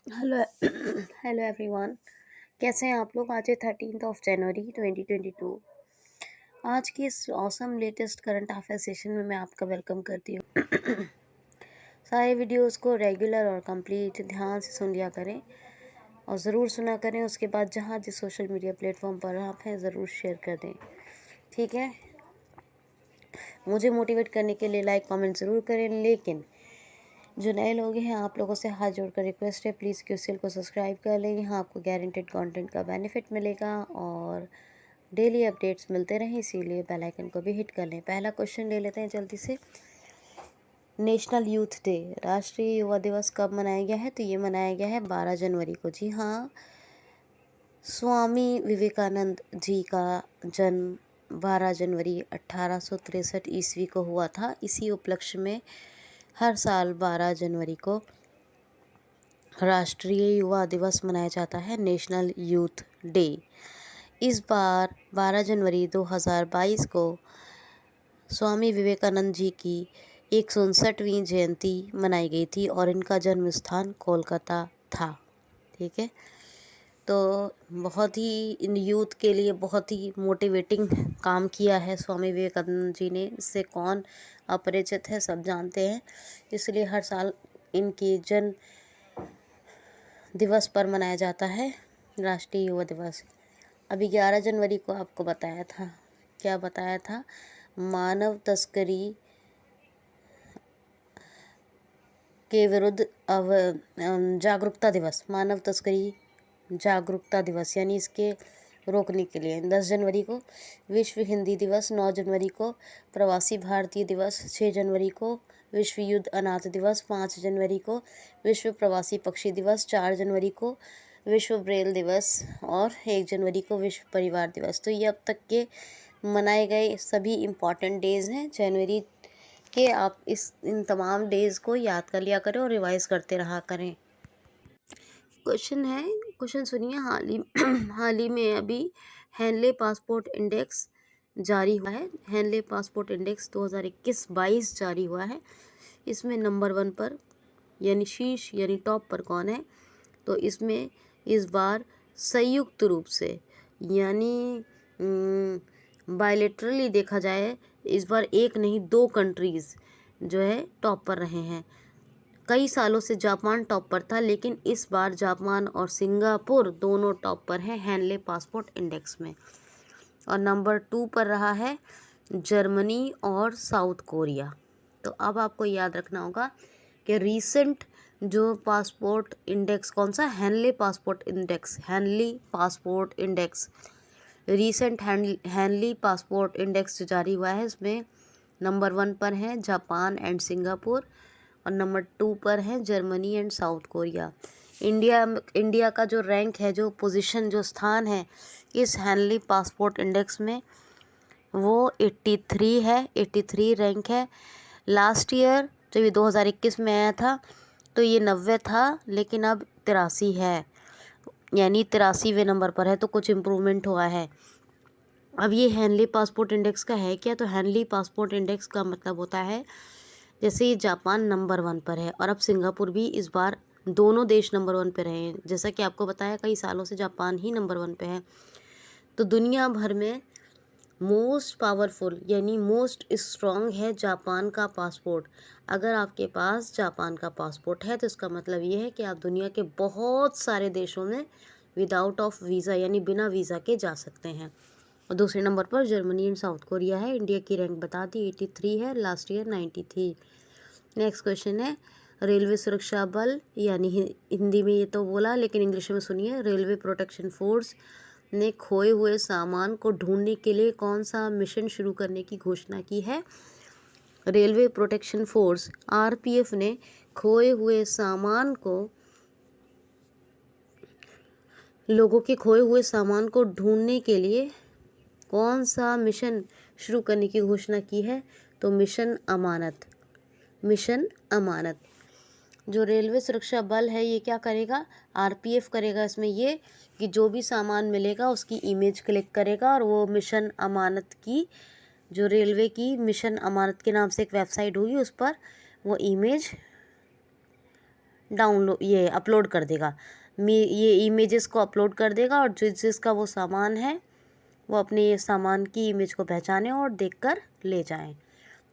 Hello hello everyone. कैसे हैं आप लोग? आज है 13 जनवरी 2022। आज की इस awesome latest current affair session में मैं आपका वेलकम करती हूँ। सारे वीडियोस को रेगुलर और कंप्लीट ध्यान से सुन लिया करें और ज़रूर सुना करें। उसके बाद जहाँ जिस सोशल मीडिया प्लेटफॉर्म पर आप हैं ज़रूर शेयर कर दें, ठीक है। मुझे मोटिवेट करने के लिए लाइक कमेंट ज़रूर करें, लेकिन जो नए लोग हैं आप लोगों से हाथ जोड़कर रिक्वेस्ट है, प्लीज़ क्यूसीएल को सब्सक्राइब कर लें। यहाँ आपको गारंटेड कंटेंट का बेनिफिट मिलेगा और डेली अपडेट्स मिलते रहें, इसीलिए बेल आइकन को भी हिट कर लें। पहला क्वेश्चन ले लेते हैं जल्दी से। नेशनल यूथ डे, राष्ट्रीय युवा दिवस कब मनाया गया है? तो ये मनाया गया है 12 जनवरी को। जी हाँ, स्वामी विवेकानंद जी का जन्म 12 जनवरी 1863 ईस्वी को हुआ था। इसी उपलक्ष्य में हर साल 12 जनवरी को राष्ट्रीय युवा दिवस मनाया जाता है, नेशनल यूथ डे। इस बार 12 जनवरी 2022 को स्वामी विवेकानंद जी की 159वीं जयंती मनाई गई थी और इनका जन्म स्थान कोलकाता था, ठीक है। तो बहुत ही इन यूथ के लिए बहुत ही मोटिवेटिंग काम किया है स्वामी विवेकानंद जी ने। इससे कौन अपरिचित है, सब जानते हैं। इसलिए हर साल इनकी जन्म दिवस पर मनाया जाता है राष्ट्रीय युवा दिवस। अभी 11 जनवरी को आपको बताया था, क्या बताया था? मानव तस्करी के विरुद्ध जागरूकता दिवस, मानव तस्करी जागरूकता दिवस, यानी इसके रोकने के लिए। 10 जनवरी को विश्व हिंदी दिवस, 9 जनवरी को प्रवासी भारतीय दिवस, 6 जनवरी को विश्व युद्ध अनाथ दिवस, 5 जनवरी को विश्व प्रवासी पक्षी दिवस, 4 जनवरी को विश्व ब्रेल दिवस और 1 जनवरी को विश्व परिवार दिवस। तो ये अब तक के मनाए गए सभी इम्पॉर्टेंट डेज़ हैं जनवरी के। आप इन तमाम डेज़ को याद कर लिया करें और रिवाइज करते रहा करें। क्वेश्चन सुनिए। हाल ही में अभी हेनले पासपोर्ट इंडेक्स जारी हुआ है। हेनले पासपोर्ट इंडेक्स 2021-22 जारी हुआ है। इसमें नंबर 1 पर यानी शीर्ष यानी टॉप पर कौन है? तो इसमें इस बार संयुक्त रूप से यानी बायलेटरली देखा जाए, इस बार एक नहीं 2 कंट्रीज़ जो है टॉप पर रहे हैं। कई सालों से जापान टॉप पर था, लेकिन इस बार जापान और सिंगापुर दोनों टॉप पर हैं हेनले पासपोर्ट इंडेक्स में। और नंबर 2 पर रहा है जर्मनी और साउथ कोरिया। तो अब आपको याद रखना होगा कि रीसेंट जो पासपोर्ट इंडेक्स, कौन सा? Henley passport index, Henley passport index, recent Henley passport index जो जारी हुआ है, इसमें नंबर 1 पर है जापान एंड सिंगापुर और नंबर 2 पर है Germany and South Korea. India का जो रैंक है, जो पोजीशन, जो स्थान है इस हेनली पासपोर्ट इंडेक्स में, वो 83 है, 83 रैंक है। लास्ट ईयर जब ये 2021 में आया था तो ये 90 था, लेकिन अब 83 है, यानी 83वें नंबर पर है। तो कुछ इम्प्रूवमेंट हुआ है। अब ये हेनली पासपोर्ट इंडेक्स का है क्या? तो हेनली पासपोर्ट इंडेक्स का मतलब होता है, जैसे ये जापान नंबर 1 पर है और अब सिंगापुर भी इस बार, दोनों देश नंबर 1 पे रहे हैं। जैसा कि आपको बताया, कई सालों से जापान ही नंबर 1 पे है। तो दुनिया भर में मोस्ट पावरफुल यानी मोस्ट स्ट्रॉन्ग है जापान का पासपोर्ट। अगर आपके पास जापान का पासपोर्ट है तो इसका मतलब ये है कि आप दुनिया के बहुत सारे देशों में विदाउट ऑफ वीज़ा यानी बिना वीज़ा के जा सकते हैं। और दूसरे नंबर पर जर्मनी एंड साउथ कोरिया है। इंडिया की रैंक बता दी, 83 है, लास्ट ईयर 90 थी। नेक्स्ट क्वेश्चन है, रेलवे सुरक्षा बल, यानी हिंदी में ये तो बोला, लेकिन इंग्लिश में सुनिए। रेलवे प्रोटेक्शन फोर्स ने खोए हुए सामान को ढूंढने के लिए कौन सा मिशन शुरू करने की घोषणा की है? रेलवे प्रोटेक्शन फोर्स आरपीएफ ने खोए हुए सामान को, लोगों के खोए हुए सामान को ढूंढने के लिए कौन सा मिशन शुरू करने की घोषणा की है? तो मिशन अमानत, मिशन अमानत। जो रेलवे सुरक्षा बल है ये क्या करेगा? आरपीएफ करेगा इसमें ये कि जो भी सामान मिलेगा उसकी इमेज क्लिक करेगा और वो मिशन अमानत की, जो रेलवे की मिशन अमानत के नाम से एक वेबसाइट होगी, उस पर वो इमेज डाउनलोड ये अपलोड कर देगा, ये इमेजेस को अपलोड कर देगा, और जिसका वो सामान है वो अपने ये सामान की इमेज को पहचाने और देखकर ले जाएं।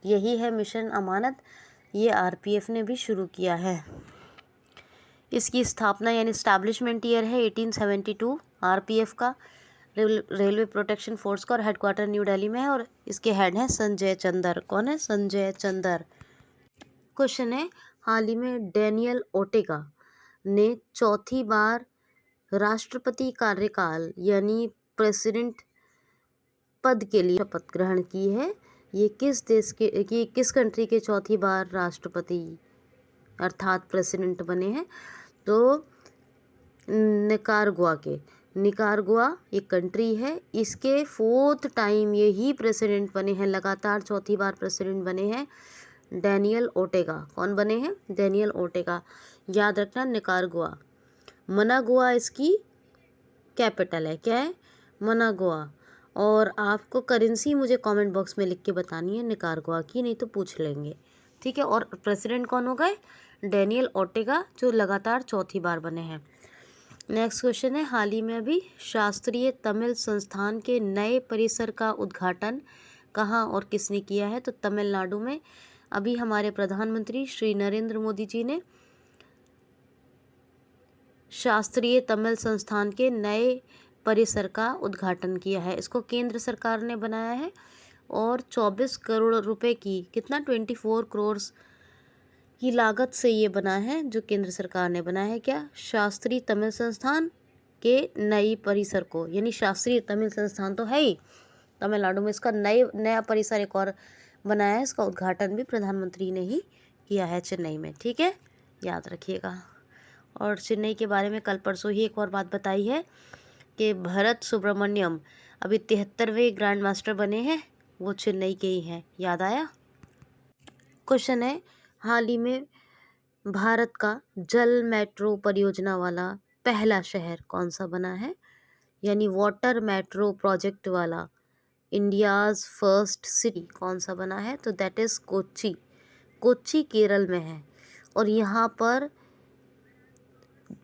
यही है मिशन अमानत, ये आरपीएफ ने भी शुरू किया है। इसकी स्थापना यानी इस्टेब्लिशमेंट ईयर है 1872 आरपीएफ का, रेलवे प्रोटेक्शन फोर्स का, और हेडक्वार्टर न्यू दिल्ली में है, और इसके हेड हैं संजय चंदर। कौन है? संजय चंदर। क्वेश्चन है, हाल ही में डैनियल ओर्टेगा ने चौथी बार राष्ट्रपति कार्यकाल यानी प्रेसिडेंट पद के लिए शपथ ग्रहण की है। ये किस देश के, ये किस कंट्री के चौथी बार राष्ट्रपति अर्थात प्रेसिडेंट बने हैं? तो निकारागुआ के। निकारागुआ एक कंट्री है, इसके 4th टाइम यही प्रेसिडेंट बने हैं, लगातार चौथी बार प्रेसिडेंट बने हैं डैनियल ओर्टेगा। कौन बने हैं? Daniel Ortega. याद रखना, निकारागुआ। मनागुआ इसकी कैपिटल है। क्या है? मनागुआ। और आपको करेंसी मुझे कमेंट बॉक्स में लिख के बतानी है निकारागुआ की, नहीं तो पूछ लेंगे, ठीक है। और प्रेसिडेंट कौन हो गए? डैनियल ओर्टेगा, जो लगातार चौथी बार बने हैं। नेक्स्ट क्वेश्चन है, हाल ही में अभी शास्त्रीय तमिल संस्थान के नए परिसर का उद्घाटन कहाँ और किसने किया है? तो तमिलनाडु में अभी हमारे प्रधानमंत्री श्री नरेंद्र मोदी जी ने शास्त्रीय तमिल संस्थान के नए परिसर का उद्घाटन किया है। इसको केंद्र सरकार ने बनाया है और 24 करोड़ रुपए की, कितना 24 करोड़ की लागत से ये बना है, जो केंद्र सरकार ने बनाया है। क्या? शास्त्रीय तमिल संस्थान के नई परिसर को, यानी शास्त्रीय तमिल संस्थान तो है ही तमिलनाडु में, इसका नया परिसर एक और बनाया है। इसका उद्घाटन भी प्रधानमंत्री ने ही किया है चेन्नई में, ठीक है, याद रखिएगा। और चेन्नई के बारे में कल परसों ही एक और बात बताई है कि भरत सुब्रमण्यम अभी 73वें ग्रैंड मास्टर बने हैं, वो चेन्नई के ही हैं। याद आया? क्वेश्चन है, हाल ही में भारत का जल मेट्रो परियोजना वाला पहला शहर कौन सा बना है? यानी वाटर मेट्रो प्रोजेक्ट वाला इंडियाज़ फर्स्ट सिटी कौन सा बना है? तो दैट इज़ कोच्चि। कोच्चि केरल में है, और यहाँ पर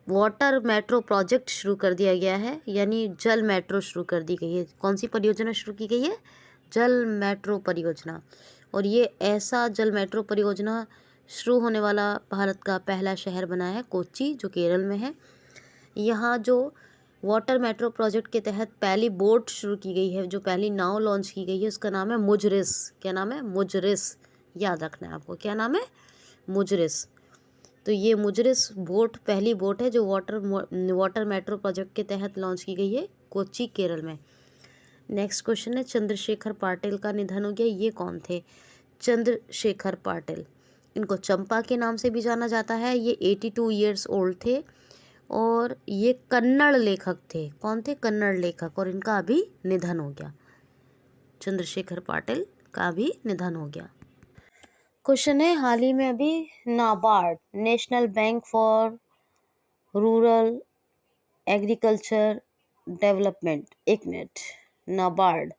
वाटर मेट्रो प्रोजेक्ट शुरू कर दिया गया है, यानी जल मेट्रो शुरू कर दी गई है। कौन सी परियोजना शुरू की गई है? जल मेट्रो परियोजना। और ये ऐसा जल मेट्रो परियोजना शुरू होने वाला भारत का पहला शहर बना है कोच्चि, जो केरल में है। यहाँ जो वाटर मेट्रो प्रोजेक्ट के तहत पहली बोट शुरू की गई है, जो पहली नाव लॉन्च की गई है, उसका नाम है मुजरिस। क्या नाम है? मुजरिस। याद रखना है आपको, क्या नाम है? मुजरिस। तो ये मुजरिस बोट पहली बोट है जो वाटर मेट्रो प्रोजेक्ट के तहत लॉन्च की गई है कोच्चि केरल में। नेक्स्ट क्वेश्चन है, चंद्रशेखर पाटिल का निधन हो गया। ये कौन थे? चंद्रशेखर पाटिल, इनको चंपा के नाम से भी जाना जाता है। ये 82 ईयर्स ओल्ड थे और ये कन्नड़ लेखक थे। कौन थे? कन्नड़ लेखक, और इनका अभी निधन हो गया। चंद्रशेखर पाटिल का भी निधन हो गया। क्वेश्चन है, हाल ही में अभी NABARD, national bank for rural agriculture development, एक minute, NABARD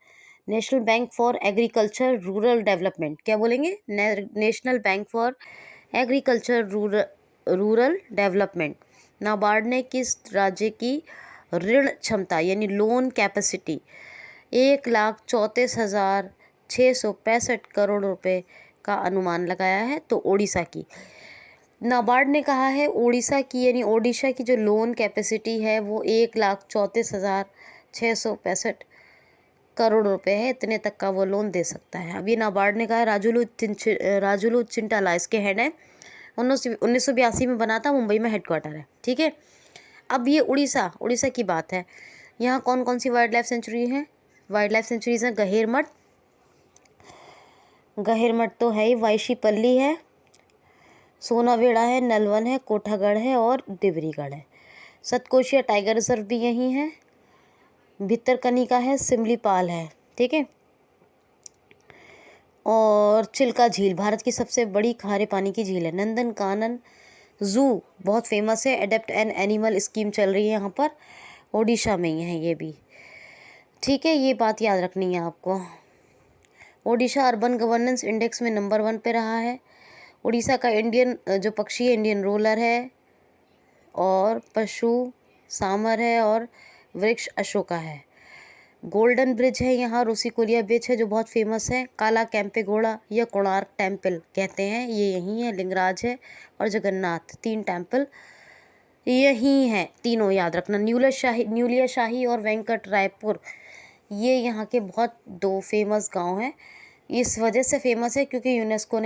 national bank for agriculture rural development, क्या बोलेंगे? National bank for agriculture rural development. NABARD ने किस राज्य की ऋण क्षमता यानी लोन कैपेसिटी 1,34,665 करोड़ रुपए का अनुमान लगाया है? तो ओडिशा की। नाबार्ड ने कहा है ओडिशा की, यानी ओडिशा की जो लोन कैपेसिटी है वो 1,34,665 करोड़ रुपए है, इतने तक का वो लोन दे सकता है। अभी नाबार्ड ने कहा है, राजुलू चिंटाला इसके हेड है। 1982 में बना था, मुंबई में हेडक्वार्टर है, ठीक है। अब ये उड़ीसा की बात है। यहाँ कौन कौन सी वाइल्ड लाइफ सेंचुरी है? वाइल्ड लाइफ सेंचुरीज हैं गहिरमठ तो है ही, वाइशीपल्ली है, सोनावेड़ा है, नलवन है, कोठागढ़ है और डिब्रीगढ़ है। सतकोशिया टाइगर रिजर्व भी यहीं है, भितरकनिका है, सिमलीपाल है, ठीक है। और चिल्का झील भारत की सबसे बड़ी खारे पानी की झील है। नंदनकानन जू बहुत फेमस है, एडेप्ट एन एनिमल स्कीम चल रही है यहाँ पर, ओडिशा में ही है ये भी, ठीक है। ये बात याद रखनी है आपको। ओडिशा अर्बन गवर्नेंस इंडेक्स में नंबर 1 पे रहा है। उड़ीसा का इंडियन जो पक्षी है, इंडियन रोलर है, और पशु सामर है और वृक्ष अशोका है। गोल्डन ब्रिज है यहाँ, रूसी कोरिया ब्रिज है जो बहुत फेमस है। काला कैंपेगोड़ा या कोणार्क टेम्पल कहते हैं, ये यहीं है। लिंगराज है और जगन्नाथ, 3 टेम्पल यही हैं, तीनों याद रखना। न्यूलिया शाही और वेंकट रायपुर, ये यहाँ के बहुत 2 फेमस गांव हैं। इस वजह से फेमस है क्योंकि यूनेस्को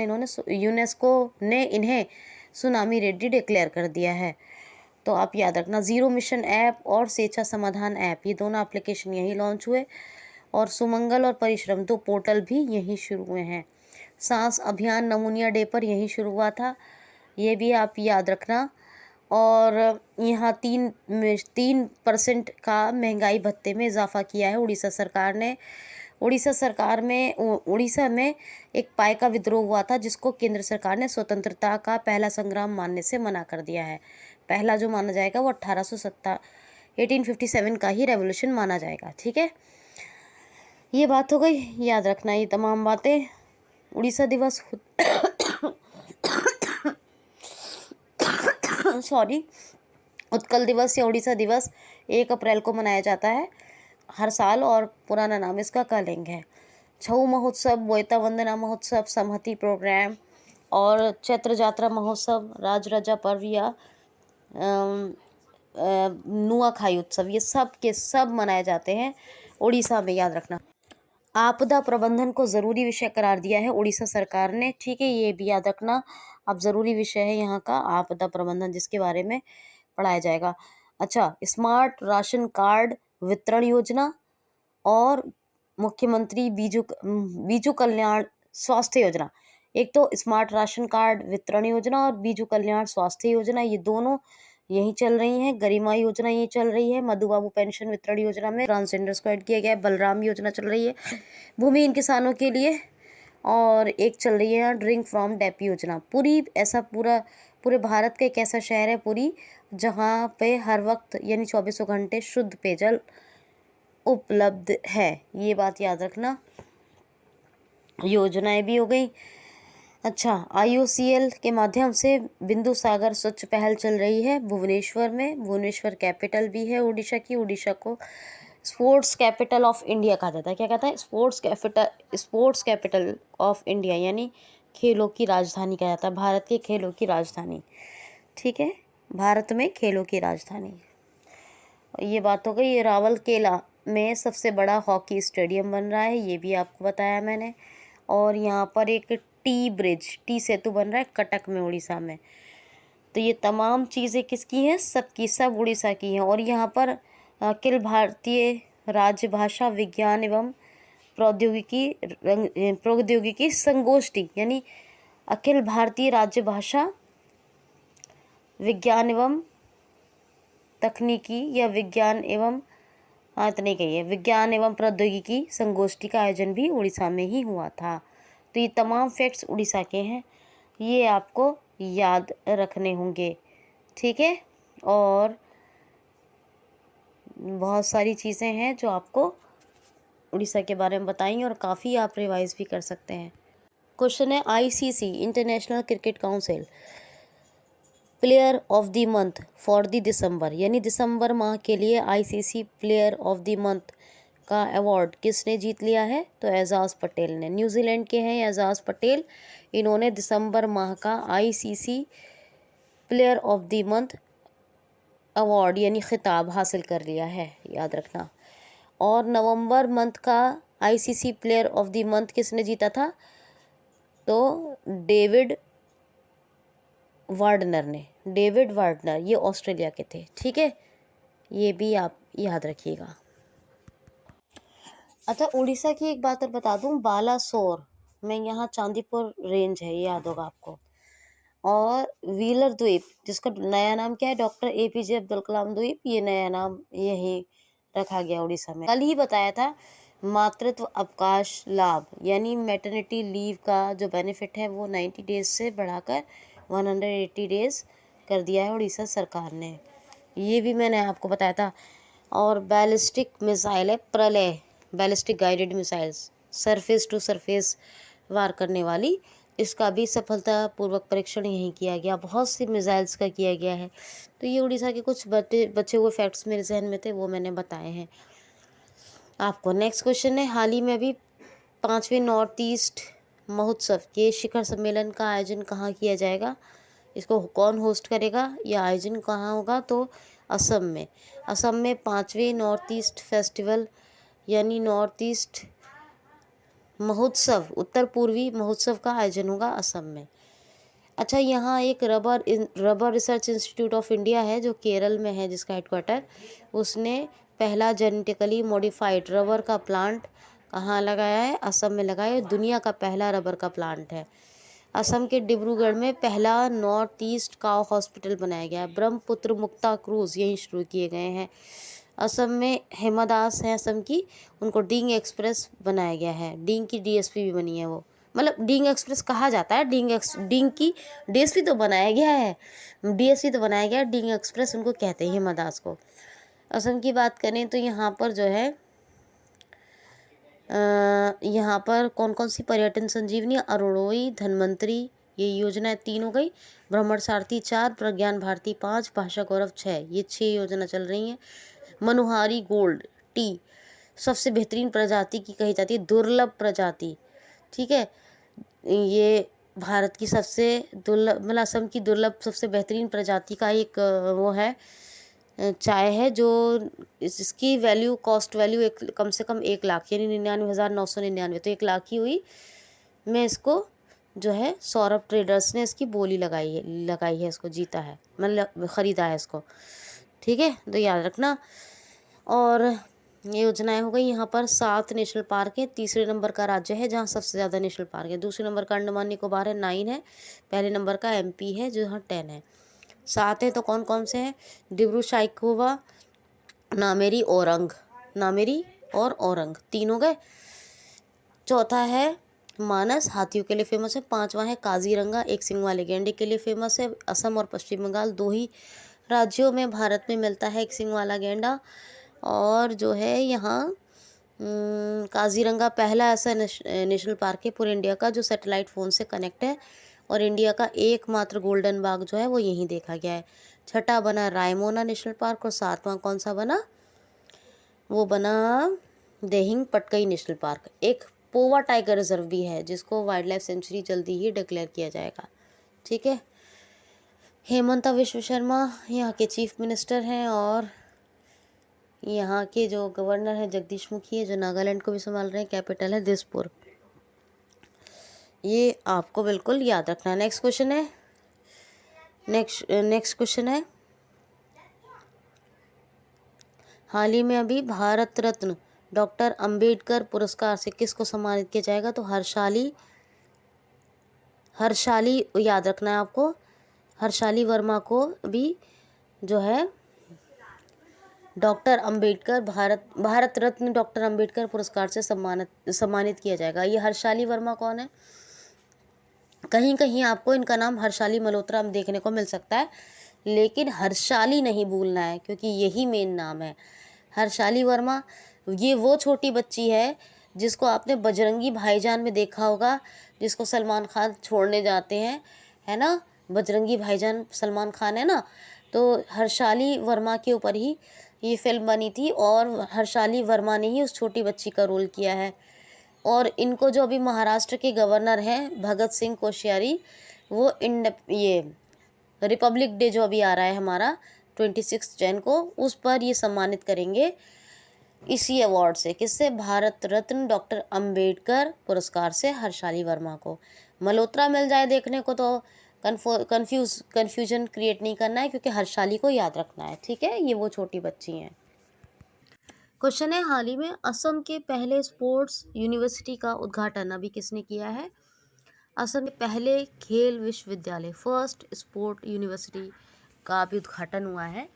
ने इन्हें सुनामी रेड्डी डिक्लेयर कर दिया है। तो आप याद रखना। ज़ीरो मिशन ऐप और स्वेच्छा समाधान ऐप, ये दोनों एप्लीकेशन यहीं लॉन्च हुए। और सुमंगल और परिश्रम 2 पोर्टल भी यहीं शुरू हुए हैं। सांस अभियान नमूनिया डे पर यहीं शुरू हुआ था, ये भी आप याद रखना। और यहाँ 3% का महंगाई भत्ते में इजाफा किया है उड़ीसा सरकार ने। उड़ीसा में एक पाई का विद्रोह हुआ था जिसको केंद्र सरकार ने स्वतंत्रता का पहला संग्राम मानने से मना कर दिया है। पहला जो माना जाएगा वो 1857 का ही रेवोल्यूशन माना जाएगा। ठीक है, ये बात हो गई, याद रखना ये तमाम बातें। उड़ीसा दिवस सॉरी उत्कल दिवस या उड़ीसा दिवस 1 अप्रैल को मनाया जाता है हर साल, और पुराना नाम इसका कलिंग है। छऊ महोत्सव, बोयता वंदना महोत्सव, समहति प्रोग्राम और चैत्र जात्रा महोत्सव, राजराजा पर्व या नुआखाई उत्सव, ये सब के सब मनाए जाते हैं उड़ीसा में, याद रखना। आपदा प्रबंधन को ज़रूरी विषय करार दिया है उड़ीसा सरकार ने। ठीक है, ये भी याद रखना। अब ज़रूरी विषय है यहाँ का आपदा प्रबंधन, जिसके बारे में पढ़ाया जाएगा। अच्छा, स्मार्ट राशन कार्ड वितरण योजना और मुख्यमंत्री बीजू कल्याण स्वास्थ्य योजना। एक तो स्मार्ट राशन कार्ड वितरण योजना और बीजू कल्याण स्वास्थ्य योजना, ये दोनों यहीं चल रही हैं। गरिमा योजना यहीं चल रही है। मधुबाबू पेंशन वितरण योजना में ट्रांसजेंडर्स को ऐड किया गया है। बलराम योजना चल रही है भूमिहीन किसानों के लिए। और एक चल रही है ड्रिंक फ्रॉम डेप योजना। पूरे भारत का एक ऐसा शहर है पुरी, जहाँ पे हर वक्त यानी 24 घंटे शुद्ध पेयजल उपलब्ध है, ये बात याद रखना। योजनाएं भी हो गई। अच्छा, IOCL के माध्यम से बिंदु सागर स्वच्छ पहल चल रही है भुवनेश्वर में। भुवनेश्वर कैपिटल भी है उड़ीसा की। उड़ीसा को स्पोर्ट्स कैपिटल ऑफ इंडिया कहा जाता है। क्या कहता है? स्पोर्ट्स कैपिटल ऑफ इंडिया, यानी खेलों की राजधानी कहा जाता है। भारत के खेलों की राजधानी। ठीक है, भारत में खेलों की राजधानी, ये बात हो गई। ये रावलकेला में सबसे बड़ा हॉकी स्टेडियम बन रहा है, ये भी आपको बताया मैंने। और यहाँ पर एक टी सेतु बन रहा है कटक में, उड़ीसा में। तो ये तमाम चीज़ें किसकी हैं? सबकी सब उड़ीसा की हैं। और यहाँ पर अखिल भारतीय राज्य भाषा विज्ञान एवं प्रौद्योगिकी संगोष्ठी, यानी अखिल भारतीय राज्य भाषा विज्ञान एवं तकनीकी या विज्ञान एवं इतने कही है, विज्ञान एवं प्रौद्योगिकी संगोष्ठी का आयोजन भी उड़ीसा में ही हुआ था। तो ये तमाम फैक्ट्स उड़ीसा के हैं, ये आपको याद रखने होंगे। ठीक है, और बहुत सारी चीज़ें हैं जो आपको उड़ीसा के बारे में बताएंगे और काफ़ी आप रिवाइज भी कर सकते हैं। क्वेश्चन है, ICC international cricket council player of the month for the दिसंबर, यानी दिसंबर माह के लिए ICC player of the month का अवार्ड किसने जीत लिया है? तो एजाज पटेल ने। न्यूजीलैंड के हैं एजाज पटेल, इन्होंने दिसंबर माह का ICC player of the month award यानी खिताब हासिल कर लिया है, याद रखना। और नवंबर मंथ का ICC player of the month किसने जीता था? तो डेविड वार्डनर, ये ऑस्ट्रेलिया के थे। ठीक है, ये भी आप याद रखिएगा। अच्छा, उड़ीसा की एक बात और बता दूं, बालासोर में यहाँ चांदीपुर रेंज है, ये याद होगा आपको। और व्हीलर द्वीप, जिसका नया नाम क्या है? डॉक्टर APJ अब्दुल कलाम द्वीप, ये नया नाम यही रखा गया उड़ीसा में। कल ही बताया था मातृत्व अवकाश लाभ, यानी मैटरनिटी लीव का जो बेनिफिट है वो 90 डेज से बढ़ाकर 180 डेज कर दिया है उड़ीसा सरकार ने, ये भी मैंने आपको बताया था। और बैलिस्टिक मिसाइल है Pralay, ballistic guided missiles, surface to surface वार करने वाली, इसका भी सफलतापूर्वक परीक्षण यहीं किया गया। बहुत सी मिसाइल्स का किया गया है। तो ये उड़ीसा के कुछ बचे हुए फैक्ट्स मेरे जहन में थे, वो मैंने बताए हैं आपको। नेक्स्ट क्वेश्चन है, हाल ही में अभी 5वें नॉर्थ ईस्ट महोत्सव के शिखर सम्मेलन का आयोजन कहाँ किया जाएगा? इसको कौन होस्ट करेगा? यह आयोजन कहाँ होगा? तो असम में। असम में 5वें नॉर्थ ईस्ट फेस्टिवल यानी नॉर्थ ईस्ट महोत्सव, उत्तर पूर्वी महोत्सव का आयोजन होगा असम में। अच्छा, यहाँ एक rubber research institute of India है जो केरल में है, जिसका हेडक्वार्टर, उसने पहला जेनेटिकली मॉडिफाइड रबर का प्लांट कहाँ लगाया है? असम में लगाया है। दुनिया का पहला रबर का प्लांट है। असम के डिब्रूगढ़ में पहला नॉर्थ ईस्ट काउ हॉस्पिटल बनाया गया है। ब्रह्मपुत्र मुक्ता क्रूज यहीं शुरू किए गए हैं। असम में हेमादास हैं असम की, उनको डींग एक्सप्रेस बनाया गया है। डींग की डीएसपी भी बनी है वो, मतलब डींग एक्सप्रेस कहा जाता है। डींग की डीएसपी तो बनाया गया है, डीएसपी तो बनाया गया है, डींग एक्सप्रेस उनको कहते हैं हेमादास को। असम की बात करें तो यहाँ पर जो है यहाँ पर कौन कौन सी पर्यटन संजीवनी, अरुणोई, धन्वंतरी, ये योजना 3 हो गई। भ्रमण सारथी 4, प्रज्ञान भारती 5, भाषा गौरव 6, ये 6 योजना चल रही हैं। मनुहारी गोल्ड टी सबसे बेहतरीन प्रजाति की कही जाती है, दुर्लभ प्रजाति, ठीक है। ये भारत की सबसे दुर्लभ, मतलब असम की दुर्लभ सबसे बेहतरीन प्रजाति का एक वो है, चाय है, जो इसकी वैल्यू, कॉस्ट वैल्यू एक कम से कम 1 लाख यानी 99,999, तो 1 लाख ही हुई। मैं इसको जो है सौरभ ट्रेडर्स ने इसकी बोली लगाई है, इसको जीता है, मतलब ख़रीदा है इसको, ठीक है, तो याद रखना। और ये योजनाएं हो गई। यहाँ पर 7 नेशनल पार्क है। तीसरे नंबर का राज्य है जहाँ सबसे ज़्यादा नेशनल पार्क है। दूसरे नंबर का अंडमान निकोबार है, 9 है। पहले नंबर का एमपी है जो यहाँ 10 है। 7 है तो कौन कौन से हैं? डिब्रू साइखोवा, नामेरी और औरंग 3 हो गए। चौथा है मानस, हाथियों के लिए फेमस है। 5वां है काजीरंगा, एक सींग वाले गैंडे के लिए फेमस है। असम और पश्चिम बंगाल 2 ही राज्यों में भारत में मिलता है एक सींग वाला गैंडा। और जो है यहाँ काजीरंगा पहला ऐसा नेशनल पार्क है पूरे इंडिया का जो सैटेलाइट फ़ोन से कनेक्ट है, और इंडिया का एकमात्र गोल्डन बाग जो है वो यहीं देखा गया है। 6ठा बना रायमोना नेशनल पार्क, और 7वां कौन सा बना? वो बना देहिंग पटकई नेशनल पार्क। एक पोवा टाइगर रिजर्व भी है जिसको वाइल्ड लाइफ सेंचुरी जल्दी ही डिक्लेयर किया जाएगा, ठीक है। हेमंता विश्व शर्मा यहाँ के चीफ मिनिस्टर हैं, और यहाँ के जो गवर्नर हैं जगदीश मुखी है, जो नागालैंड को भी संभाल रहे हैं। कैपिटल है दिसपुर। ये आपको बिल्कुल याद रखना है। नेक्स्ट क्वेश्चन है, हाल ही में अभी भारत रत्न डॉक्टर अंबेडकर पुरस्कार से किसको सम्मानित किया जाएगा? तो हर्षाली याद रखना है आपको, हर्षाली वर्मा को भी जो है डॉक्टर अंबेडकर भारत रत्न डॉक्टर अंबेडकर पुरस्कार से सम्मानित किया जाएगा। ये हर्षाली वर्मा कौन है? कहीं कहीं आपको इनका नाम हर्षाली मल्होत्रा देखने को मिल सकता है, लेकिन हर्षाली नहीं भूलना है क्योंकि यही मेन नाम है। हर्षाली वर्मा ये वो छोटी बच्ची है जिसको आपने बजरंगी भाईजान में देखा होगा, जिसको सलमान खान छोड़ने जाते हैं, है ना। बजरंगी भाईजान सलमान खान है ना, तो हर्षाली वर्मा के ऊपर ही ये फिल्म बनी थी, और हर्षाली वर्मा ने ही उस छोटी बच्ची का रोल किया है। और इनको जो अभी महाराष्ट्र के गवर्नर हैं भगत सिंह कोश्यारी, वो ये रिपब्लिक डे जो अभी आ रहा है हमारा 26 जैन को, उस पर ये सम्मानित करेंगे इसी अवार्ड से। किससे? भारत रत्न डॉक्टर अंबेडकर पुरस्कार से हर्षाली वर्मा को। मल्होत्रा मिल जाए देखने को तो कन्फ्यूजन क्रिएट नहीं करना है, क्योंकि हर्षाली को याद रखना है, ठीक है। ये वो छोटी बच्ची हैं। क्वेश्चन है, हाल ही में असम के पहले स्पोर्ट्स यूनिवर्सिटी का उद्घाटन अभी किसने किया है? असम के पहले खेल विश्वविद्यालय, फर्स्ट स्पोर्ट यूनिवर्सिटी का अभी उद्घाटन हुआ है।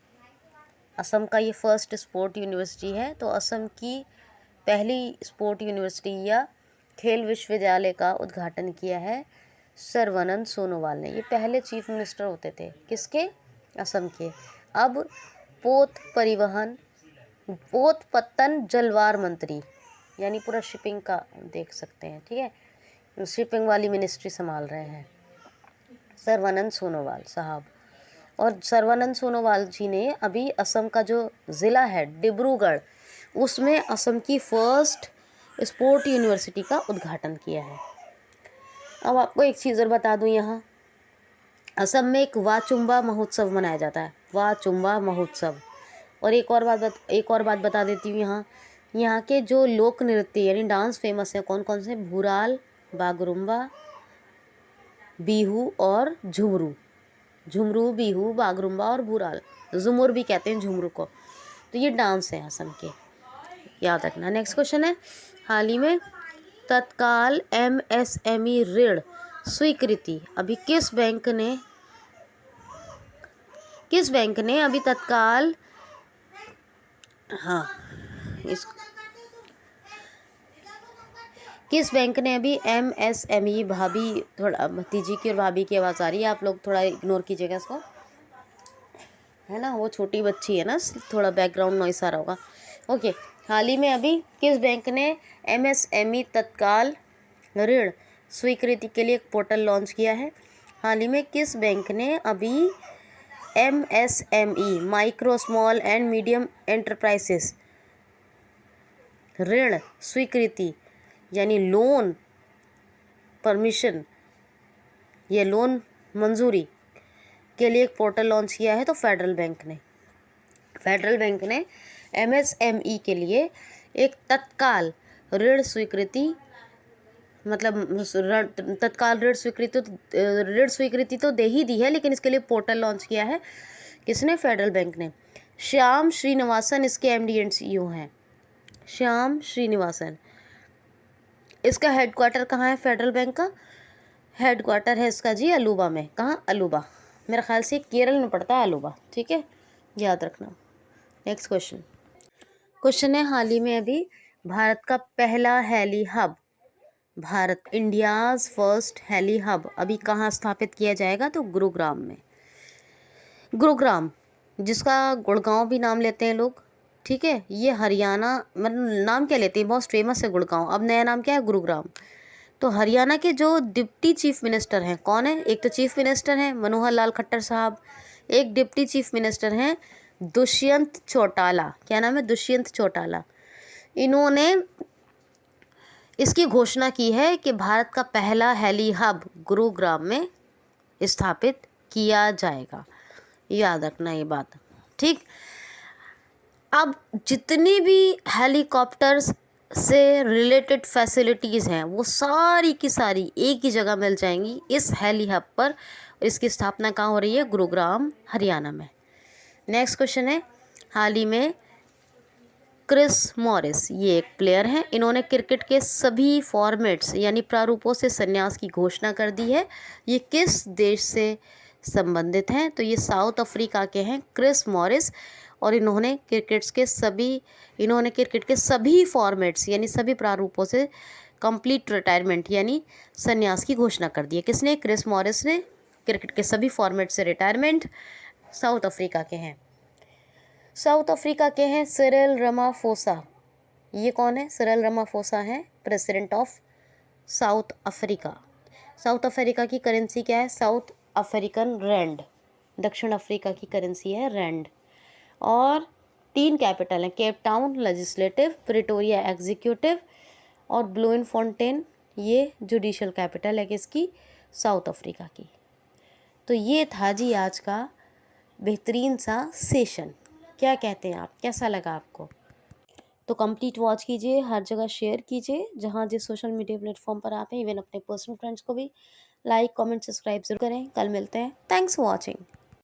असम का ये फर्स्ट स्पोर्ट यूनिवर्सिटी है। तो असम की पहली स्पोर्ट यूनिवर्सिटी या खेल विश्वविद्यालय का उद्घाटन किया है सर्बानंद सोनोवाल ने। ये पहले चीफ मिनिस्टर होते थे किसके? असम के। अब पोत पत्तन जलवार मंत्री, यानी पूरा शिपिंग का देख सकते हैं, ठीक है। शिपिंग वाली मिनिस्ट्री संभाल रहे हैं सर्बानंद सोनोवाल साहब। और सर्बानंद सोनोवाल जी ने अभी असम का जो ज़िला है डिब्रूगढ़, उसमें असम की फर्स्ट स्पोर्ट यूनिवर्सिटी का उद्घाटन किया है। अब आपको एक चीज़ और बता दूं, यहाँ असम में एक वाचुम्बा महोत्सव मनाया जाता है, वाचुम्बा महोत्सव। और एक और बात बता देती हूँ, यहाँ के जो लोक नृत्य यानी डांस फेमस है कौन कौन से, भूराल, बागरुम्बा, बिहू और झुमरू। झुमरू, बिहू, बागरुम्बा और भूराल, झुमुर भी कहते हैं झुमरू को। तो ये डांस है असम के, याद रखना। नेक्स्ट क्वेश्चन है, हाल ही में तत्काल MSME ऋण स्वीकृति अभी किस बैंक ने अभी तत्काल, हाँ इस किस बैंक ने अभी MSME, भाभी थोड़ा भतीजी की और भाभी की आवाज़ आ रही है, आप लोग थोड़ा इग्नोर कीजिएगा इसको, है ना, वो छोटी बच्ची है ना, थोड़ा बैकग्राउंड नॉइस आ रहा होगा। ओके, हाल ही में अभी किस बैंक ने MSME तत्काल ऋण स्वीकृति के लिए एक पोर्टल लॉन्च किया है? हाल ही में किस बैंक ने अभी MSME micro small and medium enterprises ऋण स्वीकृति यानी लोन परमिशन या लोन मंजूरी के लिए एक पोर्टल लॉन्च किया है? तो फेडरल बैंक ने MSME के लिए एक तत्काल ऋण स्वीकृति, मतलब तत्काल ऋण स्वीकृति तो दे ही दी है, लेकिन इसके लिए पोर्टल लॉन्च किया है। किसने? फेडरल बैंक ने। श्याम श्रीनिवासन इसके MD एंड CEO हैं, श्याम श्रीनिवासन। इसका हेडक्वार्टर कहाँ है? फेडरल बैंक का हेडक्वार्टर है इसका जी अलुवा में। कहाँ? अलुवा, मेरा ख्याल से केरल में पड़ता है अलुवा, ठीक है, याद रखना। नेक्स्ट क्वेश्चन है, हाल ही में अभी भारत का पहला heli hub, Bharat India's first heli hub अभी कहाँ स्थापित किया जाएगा? तो गुरुग्राम में। गुरुग्राम, जिसका गुड़गांव भी नाम लेते हैं लोग, ठीक है, ये हरियाणा, मतलब नाम क्या लेते हैं, बहुत फेमस है गुड़गांव, अब नया नाम क्या है? गुरुग्राम। तो हरियाणा के जो डिप्टी चीफ मिनिस्टर हैं कौन है? एक तो चीफ मिनिस्टर हैं मनोहर लाल खट्टर साहब, एक डिप्टी चीफ मिनिस्टर हैं दुष्यंत चौटाला। क्या नाम है? दुष्यंत चौटाला। इन्होंने इसकी घोषणा की है कि भारत का पहला हेली हब गुरुग्राम में स्थापित किया जाएगा, याद रखना ये बात, ठीक। अब जितनी भी हेलीकॉप्टर्स से रिलेटेड फैसिलिटीज़ हैं वो सारी की सारी एक ही जगह मिल जाएंगी इस हेली हब पर। इसकी स्थापना कहाँ हो रही है? गुरुग्राम, हरियाणा में। नेक्स्ट क्वेश्चन है, हाल ही में क्रिस मॉरिस, ये एक प्लेयर हैं, इन्होंने क्रिकेट के सभी फॉर्मेट्स यानी प्रारूपों से संन्यास की घोषणा कर दी है। ये किस देश से संबंधित हैं? तो ये साउथ अफ्रीका के हैं क्रिस मॉरिस, और इन्होंने क्रिकेट के सभी फॉर्मेट्स यानी सभी प्रारूपों से कंप्लीट रिटायरमेंट यानी संन्यास की घोषणा कर दी है। किसने? क्रिस मॉरिस ने क्रिकेट के सभी फॉर्मेट से रिटायरमेंट। साउथ अफ्रीका के हैं। साउथ अफ्रीका के हैं सिरिल रामाफोसा। ये कौन है? सिरिल रामाफोसा हैं president of South Africa. South Africa की करेंसी क्या है? South African rand. दक्षिण अफ्रीका की करेंसी है रैंड। और 3 कैपिटल हैं, Cape Town legislative, Pretoria executive और ब्लूमफोंटेन ये जुडिशल कैपिटल है किसकी? साउथ अफ्रीका की। तो ये था जी आज का बेहतरीन सा सेशन। क्या कहते हैं आप, कैसा लगा आपको? तो कंप्लीट वॉच कीजिए, हर जगह शेयर कीजिए जहाँ जिस सोशल मीडिया प्लेटफॉर्म पर आप हैं, इवन अपने पर्सनल फ्रेंड्स को भी लाइक कमेंट सब्सक्राइब जरूर करें। कल मिलते हैं। Thanks for watching.